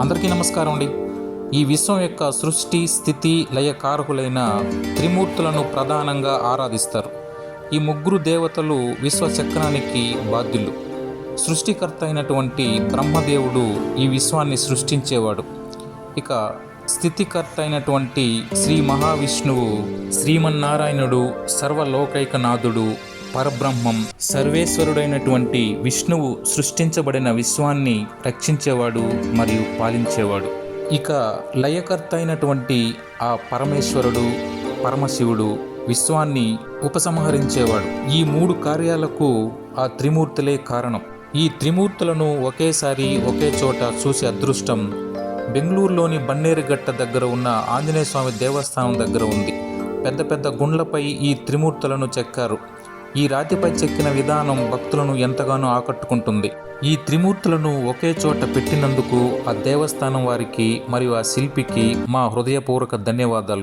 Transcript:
అందరికీ నమస్కారం అండి. ఈ విశ్వం యొక్క సృష్టి, స్థితి, లయ కారకులైన త్రిమూర్తులను ప్రధానంగా ఆరాధిస్తారు. ఈ ముగ్గురు దేవతలు విశ్వచక్రానికి బాధ్యులు. సృష్టికర్త అయినటువంటి బ్రహ్మదేవుడు ఈ విశ్వాన్ని సృష్టించేవాడు. ఇక స్థితికర్త అయినటువంటి శ్రీ మహావిష్ణువు, శ్రీమన్నారాయణుడు, సర్వలోకైకనాథుడు, పరబ్రహ్మం, సర్వేశ్వరుడైనటువంటి విష్ణువు సృష్టించబడిన విశ్వాన్ని రక్షించేవాడు మరియు పాలించేవాడు. ఇక లయకర్త అయినటువంటి ఆ పరమేశ్వరుడు, పరమశివుడు విశ్వాన్ని ఉపసంహరించేవాడు. ఈ మూడు కార్యాలకు ఆ త్రిమూర్తులే కారణం. ఈ త్రిమూర్తులను ఒకేసారి ఒకే చోట చూసే అదృష్టం బెంగళూరులోని బన్నేరుగట్ట దగ్గర ఉన్న ఆంజనేయ స్వామి దేవస్థానం దగ్గర ఉంది. పెద్ద పెద్ద గుండ్లపై ఈ త్రిమూర్తులను చెక్కారు. ఈ రాతిపై చెక్కిన విధానం భక్తులను ఎంతగానో ఆకట్టుకుంటుంది. ఈ త్రిమూర్తులను ఒకే చోట పెట్టినందుకు ఆ దేవస్థానం వారికి మరియు ఆ శిల్పికి మా హృదయపూర్వక ధన్యవాదాలు.